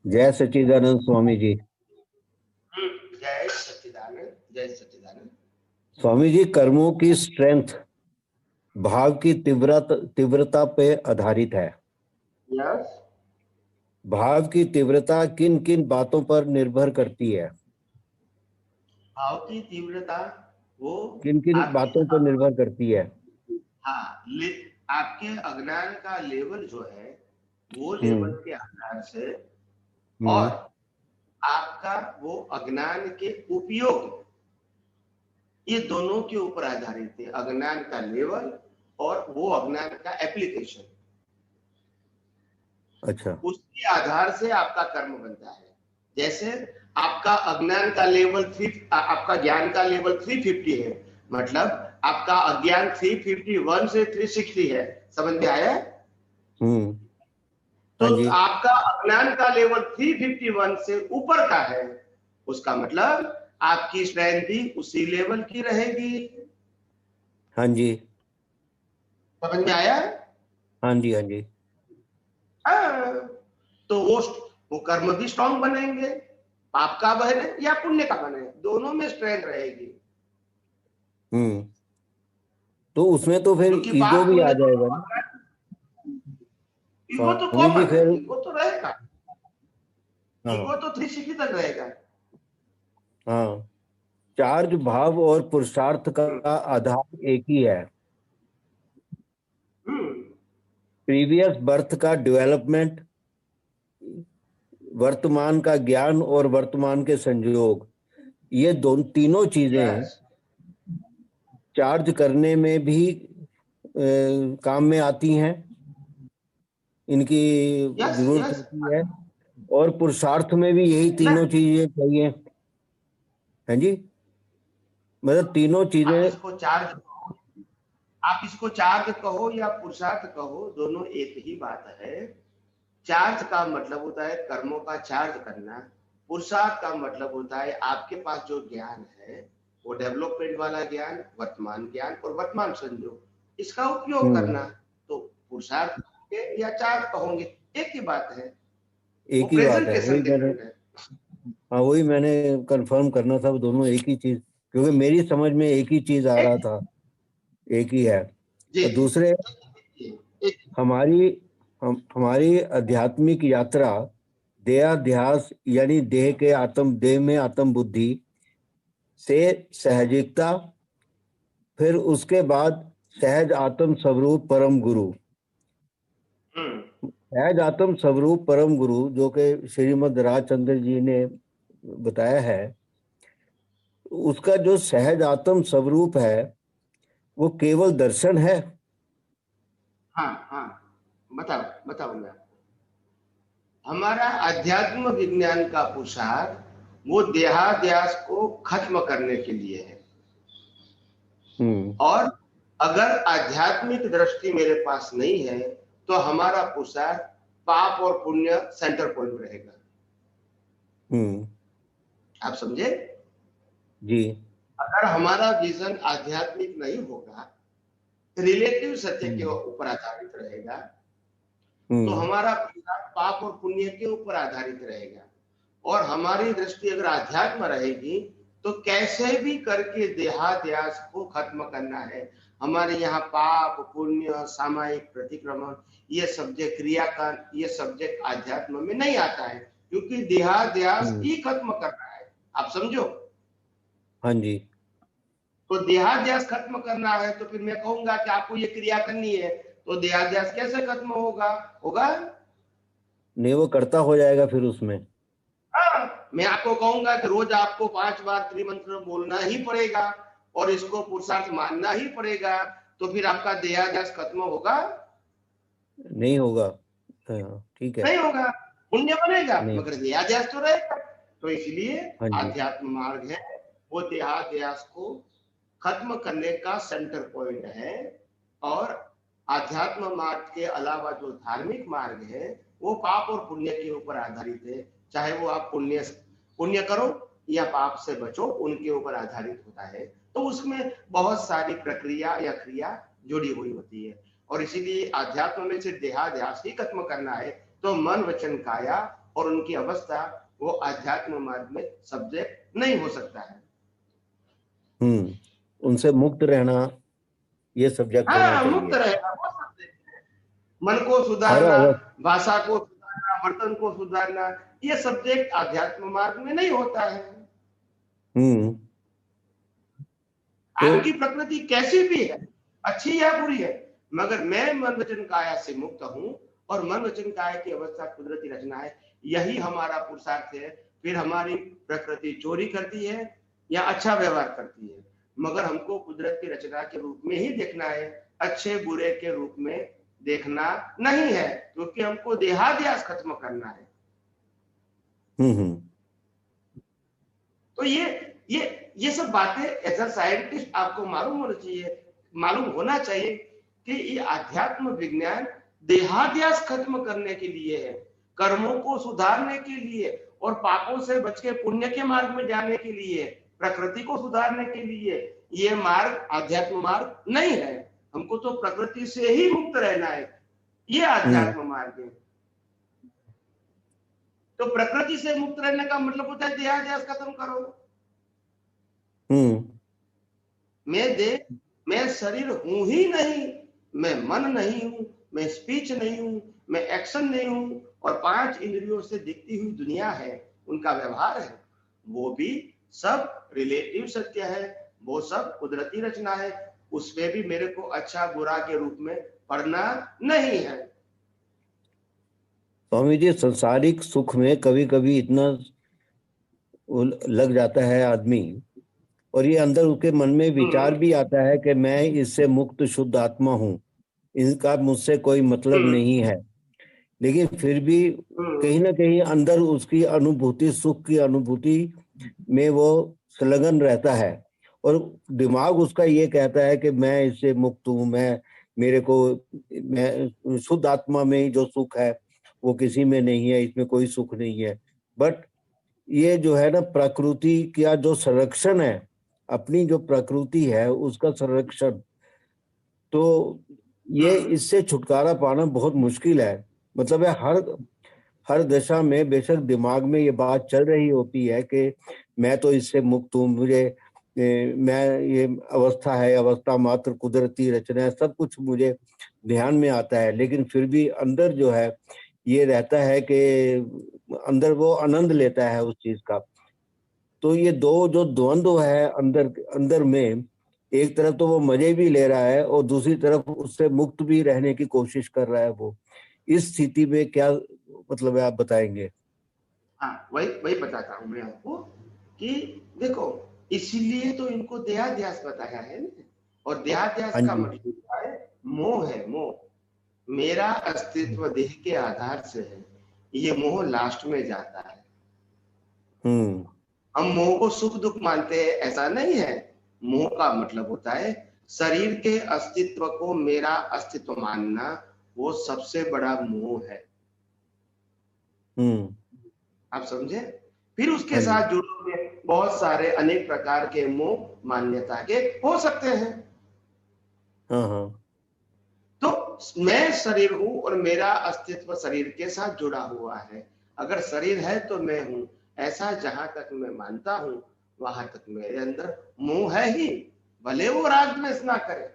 जय सच्चिदानंद स्वामी जी। जय सच्चिदानंद, जय सच्चिदानंद। स्वामी जी, कर्मों की स्ट्रेंथ भाव की तीव्रता पे आधारित है। यस। भाव की तीव्रता किन किन बातों पर निर्भर करती है? भाव की तीव्रता वो किन किन आपके बातों पर निर्भर करती है? हाँ आपके अज्ञान का लेवल जो है वो लेवल हम्म। के आधार से, और हम्म। आपका वो अज्ञान के उपयोग, ये दोनों के ऊपर आधारित है। अज्ञान का लेवल और वो अज्ञान का एप्लीकेशन, अच्छा। उसके आधार से आपका कर्म बनता है। जैसे आपका अज्ञान का लेवल आपका ज्ञान का लेवल 350 है, मतलब आपका अज्ञान 351 से 360 है। समझ में आया? हम्म। तो हाँ जी। आपका अज्ञान का लेवल 351 से ऊपर का है, उसका मतलब आपकी स्ट्रेंथ भी उसी लेवल की रहेगी। हाँ जी। समझ में आया? हाँ जी। हाँ जी। हाँ। तो वो कर्म भी स्ट्रांग बनेंगे, पाप का बने या पुण्य का बने, दोनों में स्ट्रेंथ रहेगी। हम्म। तो उसमें तो फिर क्योंकि ईगो पाप भी आ पुण्य जाएगा दोनों, ना ईगो तो स्वामी जी कॉमन है, फिर? ईगो तो रहेगा। ईगो हाँ। तो 360 तक रहेगा। हाँ। चार्ज भाव और पुरुषार्थ का हम्म। आधार एक ही है। हम्म। प्रीवियस बर्थ का डेवलपमेंट, वर्तमान का ज्ञान और वर्तमान के संयोग, ये दोनों तीनों चीजें यस। चार्ज करने में भी काम में आती हैं। इनकी यस। जरूरत यस। होती है। और पुरुषार्थ में भी यही तीनों चीजें चाहिए। हैं जी? मतलब तीनों आप चीजें। इसको चार्ज आप इसको चार्ज कहो या पुरुषार्थ कहो, दोनों एक ही बात है। चार्ज का मतलब होता है कर्मों का चार्ज करना। पुरुषार्थ का मतलब होता है आपके पास जो ज्ञान है, वो डेवलपमेंट वाला ज्ञान, वर्तमान ज्ञान और वर्तमान संयोग, इसका उपयोग हम्म। करना। तो पुरुषार्थ कहोगे या चार्ज कहोगे, एक ही बात है। वो एक ही बात है, प्रेजेंटेशन वही मैंने। डिफरेंट है। हाँ, वही मैंने कंफर्म करना था, वो दोनों एक ही चीज, क्योंकि मेरी समझ में एक ही चीज आ एक रहा था। एक ही है। जी और जी दूसरे, जी। एक हमारी हमारी आध्यात्मिक यात्रा देहाध्यास यानी देह में आत्म बुद्धि से सहजिकता, फिर उसके बाद सहज आत्म स्वरूप परम गुरु। हम्म। सहज आत्म स्वरूप परम गुरु जो कि श्रीमद् राजचंद्र जी ने बताया है, उसका जो सहज आत्म स्वरूप है वो केवल दर्शन है। हाँ हाँ, बताओ बताऊंगा। हमारा अध्यात्म विज्ञान का पुरुषार्थ वो देहाद्यास को खत्म करने के लिए है। हम्म। और अगर आध्यात्मिक दृष्टि मेरे पास नहीं है, तो हमारा पुरुषार्थ पाप और पुण्य सेंटर पॉइंट रहेगा। हम्म। आप समझे? जी। अगर हमारा विजन आध्यात्मिक नहीं होगा, रिलेटिव सत्य के हम्म। ऊपर आधारित रहेगा, तो हम्म। हमारा पुरुषार्थ पाप और पुण्य के ऊपर आधारित रहेगा। और हमारी दृष्टि अगर आध्यात्म रहेगी, तो कैसे भी करके देहाद्यास को खत्म करना है। हमारे यहाँ पाप पुण्य सामायिक प्रतिक्रमण, ये सब्जेक्ट क्रिया का, ये सब्जेक्ट आध्यात्म में नहीं आता है, क्योंकि देहाद्यास हम्म। ही खत्म करना है। आप समझो? हाँ जी। तो देहाद्यास खत्म करना है, तो फिर मैं कहूंगा कि आपको ये क्रिया करनी है, तो देहाद्यास कैसे खत्म होगा? होगा नहीं, वो करता हो जाएगा फिर उसमें। हाँ, मैं आपको कहूंगा कि रोज आपको 5 बार त्रिमंत्र बोलना ही पड़ेगा और इसको पुरुषार्थ मानना ही पड़ेगा, तो फिर आपका देहाद्यास खत्म होगा? नहीं होगा। हाँ, ठीक है। नहीं होगा। पुण्य बनेगा नहीं। मगर देहाद्यास तो रहेगा। तो इसलिए हाँ जी। आध्यात्म मार्ग है, वो देहाद्यास को खत्म करने का सेंटर पॉइंट है। और आध्यात्म मार्ग के अलावा जो धार्मिक मार्ग है, वो पाप और पुण्य के ऊपर आधारित है। चाहे वो आप पुण्य पुण्य करो या पाप से बचो, उनके ऊपर आधारित होता है। तो उसमें बहुत सारी प्रक्रिया या क्रिया जुड़ी हुई होती है। और इसीलिए आध्यात्म में से देहाध्यास ही खत्म करना है, तो मन वचन काया और उनकी अवस्था वो आध्यात्म मार्ग में सब्जेक्ट नहीं हो सकता है। उनसे मुक्त रहना ये सब्जेक्ट होना हाँ, मुक्त चाहिए। रहेगा वो सब्जेक्ट है। मन को हर सुधारना, अवस्था। भाषा को सुधारना, वर्तन को सुधारना, ये सब्जेक्ट आध्यात्म मार्ग में नहीं होता है। हम्म तो आपकी प्रकृति कैसी भी है, अच्छी या बुरी है, मगर मैं मन वचन काया से मुक्त हूं और मन वचन काया की अवस्था कुदरती रचना है, यही हमारा पुरुषार्थ है। फिर हमारी प्रकृति चोरी करती है या अच्छा व्यवहार करती है, मगर हमको कुदरत की रचना के रूप में ही देखना है, अच्छे बुरे के रूप में देखना नहीं है, क्योंकि हमको देहाध्यास खत्म करना है। तो ये सब बातें एज अ साइंटिस्ट आपको मालूम होना चाहिए कि ये आध्यात्म विज्ञान देहाध्यास खत्म करने के लिए है, कर्मों को सुधारने के लिए और पापों से बच के पुण्य के मार्ग में जाने के लिए, प्रकृति को सुधारने के लिए। ये मार्ग आध्यात्म मार्ग नहीं है। हमको तो प्रकृति से ही मुक्त रहना है, ये आध्यात्म मार्ग है। तो प्रकृति से मुक्त रहने का मतलब होता है देहाध्यास खत्म करो। मैं शरीर हूं ही नहीं, मैं मन नहीं हूं, मैं स्पीच नहीं हूं, मैं एक्शन नहीं हूं, और 5 इंद्रियों से दिखती हुई दुनिया है, उनका व्यवहार है, वो भी सब रिलेटिव सत्य है, वो सब कुदरती रचना है, उसमें भी मेरे को अच्छा बुरा के रूप में पढ़ना नहीं है। स्वामी जी, संसारिक सुख में कभी कभी इतना लग जाता है आदमी, और ये अंदर उसके मन में विचार भी आता है कि मैं इससे मुक्त शुद्ध आत्मा हूँ, इनका मुझसे कोई मतलब नहीं है, लेकिन फिर भी कहीं ना कहीं अंदर उसकी अनुभूति, सुख की अनुभूति में वो संलग्न रहता है, और दिमाग उसका ये कहता है कि मैं इससे मुक्त हूँ, मैं शुद्ध आत्मा में ही जो सुख है वो किसी में नहीं है, इसमें कोई सुख नहीं है। बट ये जो है ना, प्रकृति का जो संरक्षण है, अपनी जो प्रकृति है उसका संरक्षण, तो ये इससे छुटकारा पाना बहुत मुश्किल है। मतलब है हर दशा में बेशक दिमाग में ये बात चल रही होती है कि मैं तो इससे मुक्त हूँ, मैं ये अवस्था है, अवस्था मात्र कुदरती रचना है, सब कुछ मुझे ध्यान में आता है, लेकिन फिर भी अंदर जो है ये रहता है कि अंदर वो आनंद लेता है उस चीज का। तो ये दो जो द्वंद्व है अंदर अंदर में, एक तरफ तो वो मजे भी ले रहा है और दूसरी तरफ उससे मुक्त भी रहने की कोशिश कर रहा है वो। इस स्थिति में क्या मतलब है, आप बताएंगे? हाँ, वही बताता हूँ मैं आपको कि देखो, इसीलिए तो इनको देहाध्यास बताया है ना। और देहाध्यास हाँ का जी। मतलब क्या है? मोह है, मोह। मेरा अस्तित्व देह के आधार से है, ये मोह लास्ट में जाता है। हम मोह को सुख दुख मानते हैं, ऐसा नहीं है। मोह का मतलब होता है शरीर के अस्तित्व को मेरा अस्तित्व मानना, वो सबसे बड़ा मोह है। आप समझे? फिर उसके हाँ जी। साथ जुड़े हुए बहुत सारे अनेक प्रकार के मोह मान्यता के हो सकते हैं। हाँ। तो मैं शरीर हूं और मेरा अस्तित्व शरीर के साथ जुड़ा हुआ है। अगर शरीर है तो मैं हूं, ऐसा जहां तक मैं मानता हूं, वहां तक मेरे अंदर मोह है ही, भले वो राग द्वेष ना करे।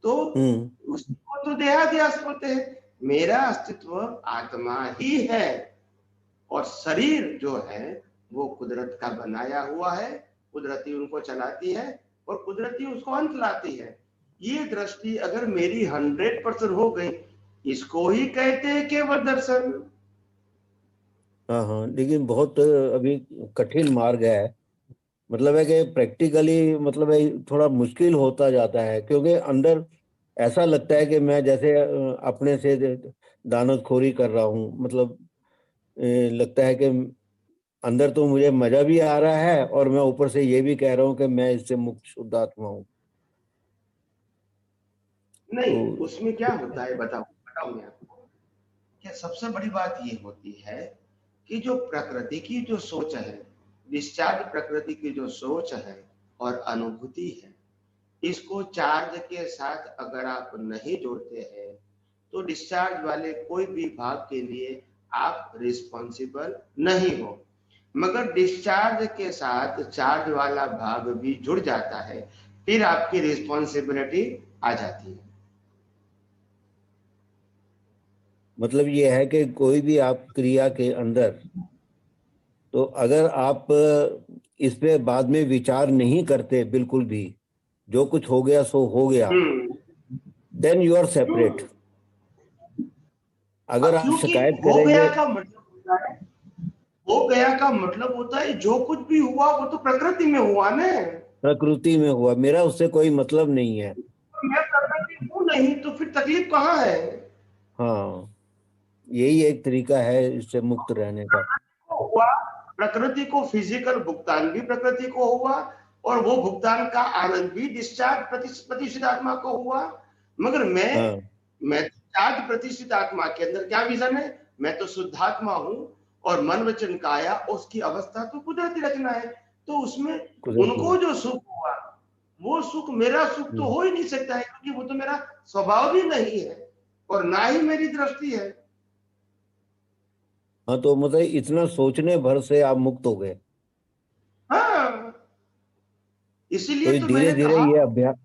तो उसको तो देहाध्यास बोलते हैं। मेरा अस्तित्व आत्मा ही है, और शरीर जो है वो कुदरत का बनाया हुआ है, कुदरती उनको चलाती है और कुदरती उसको अंत लाती है। ये दृष्टि अगर मेरी 100% हो गई, इसको ही कहते हैं केवल दर्शन। हाँ, लेकिन बहुत अभी कठिन मार्ग है। मतलब है कि प्रैक्टिकली मतलब है थोड़ा मुश्किल होता जाता है, क्योंकि अंदर ऐसा लगता है कि मैं जैसे अपने से दानतखोरी कर रहा हूँ। मतलब लगता है कि अंदर तो मुझे मजा भी आ रहा है और मैं ऊपर से ये भी कह रहा हूँ कि मैं इससे मुक्त शुद्ध आत्मा हूँ। नहीं, तो उसमें क्या होता है बताओ मैं आपको। क्या सबसे बड़ी बात ये होती है कि जो प्रकृति की जो सोच है, डिस्चार्ज प्रकृति की जो सोच है और अनुभूति है, इसको चार्ज के साथ अगर आप नहीं जोड़ते हैं, तो डिस्चार्ज वाले कोई भी भाग के लिए आप रिस्पॉन्सिबल नहीं हो। मगर डिस्चार्ज के साथ चार्ज वाला भाग भी जुड़ जाता है, फिर आपकी रिस्पॉन्सिबिलिटी आ जाती है। मतलब ये है कि कोई भी आप क्रिया के अंदर, तो अगर आप इस पे बाद में विचार नहीं करते बिल्कुल भी, जो कुछ हो गया सो हो गया, देन यू आर सेपरेट। अगर आप क्योंकि शिकायत हो करेंगे, गया का मतलब होता है, हो गया का मतलब होता है जो कुछ भी हुआ वो तो प्रकृति में हुआ ना। प्रकृति में हुआ, मेरा उससे कोई मतलब नहीं है। मैं प्रकृति हूं नहीं तो फिर तकलीफ कहाँ है? हाँ, यही एक तरीका है इससे मुक्त रहने का। हुआ, प्रकृति को फिजिकल भुगतान भी प्रकृति को हुआ, और वो भुगतान का आनंद भी डिस्चार्ज प्रतिष्ठित आत्मा को हुआ। मगर हाँ, मैं डिस्चार्ज प्रतिष्ठित आत्मा के अंदर क्या विजन है? मैं तो शुद्धात्मा हूं, और मन वचन काया उसकी अवस्था तो कुदरती रचना है। तो उसमें कुदरती उनको है। जो सुख हुआ, वो सुख मेरा सुख तो हो ही नहीं सकता है, क्योंकि वो तो मेरा स्वभाव भी नहीं है और ना ही मेरी दृष्टि है। हाँ, तो मतलब इतना सोचने भर से आप मुक्त हो गए। हाँ, तो इसीलिए तो धीरे मैंने धीरे कहा, ये अभ्यास।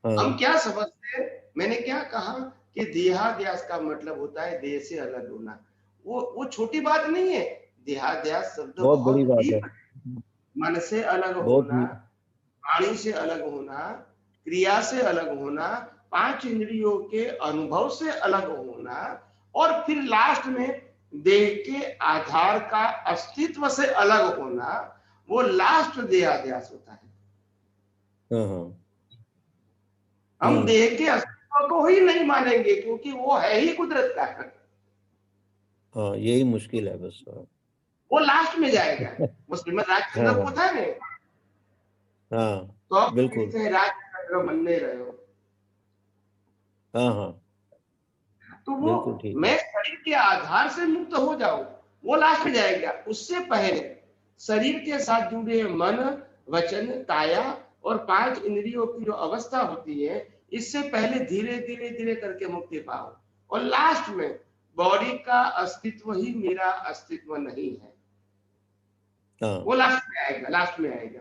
हम हाँ, क्या समझते हैं, मैंने क्या कहा कि देहाध्यास का मतलब होता है देह से अलग होना। वो छोटी बात नहीं है। देहाध्यास शब्द बहुत बड़ी बहुत बात है। डीप, मन से अलग बहुत होना, वाणी से अलग होना, क्रिया से अलग होना, पांच इंद्रियों के अनुभव से अलग होना, और फिर लास्ट में देह के आधार का अस्तित्व से अलग होना, वो लास्ट देहाध्यास होता है। हाँ, हाँ। हम हम्म। देह के अस्तित्व को ही नहीं मानेंगे, क्योंकि वो है ही कुदरत का। हाँ, यही मुश्किल है बस। हाँ, वो लास्ट में जाएगा। वो श्रीमद हाँ, राजचंद्र को था ने, हाँ, तो आप बिल्कुल। चाहे राजचंद्र बनने रहे हो, हाँ, हाँ, तो वो बिल्कुल ठीक है। मैं शरीर के आधार से मुक्त हो जाऊं, वो लास्ट में जाएगा। उससे पहले शरीर के साथ जुड़े मन वचन काया और पांच इंद्रियों की जो अवस्था होती है, इससे पहले धीरे धीरे धीरे करके मुक्ति पाओ, और लास्ट में बॉडी का अस्तित्व ही मेरा अस्तित्व नहीं है, हाँ, वो लास्ट में आएगा, लास्ट में आएगा।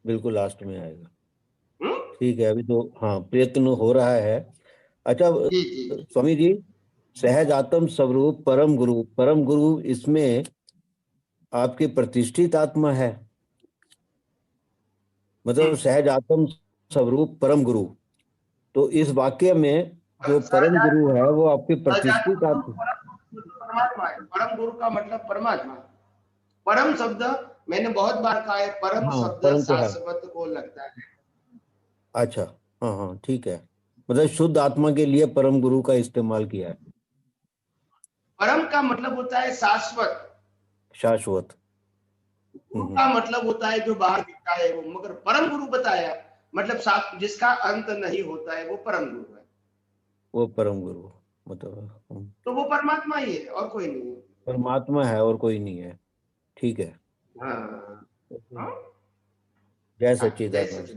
बिल्कुल लास्ट में आएगा। हुँ? ठीक है, अभी तो हाँ प्रयत्न हो रहा है। अच्छा, जी जी जी। स्वामी जी, सहज आत्म स्वरूप परम गुरु, परम गुरु इसमें आपकी प्रतिष्ठित आत्मा है? मतलब सहज आत्म स्वरूप परम गुरु, तो इस वाक्य में जो परम गुरु है वो आपकी प्रतिष्ठित आत्मा। परमात्मा है। परम गुरु का मतलब परमात्मा। परम शब्द मैंने बहुत बार कहा है, परम हाँ, शब्द परम तो है। शाश्वत को लगता है। अच्छा, हाँ, हाँ, ठीक है। मतलब शुद्ध आत्मा के लिए परम गुरु का इस्तेमाल किया है। परम का मतलब होता है शाश्वत, शाश्वत। गुरु का मतलब होता है जो बाहर दिखता है वो, मगर परम गुरु बताया मतलब जिसका अंत नहीं होता है वो परम गुरु है। वो परम गुरु, मतलब तो वो परमात्मा ही है और कोई नहीं है। परमात्मा है और कोई नहीं है। ठीक है। हाँ हाँ। जय जय सच्चिदानंद। सचिदानंद।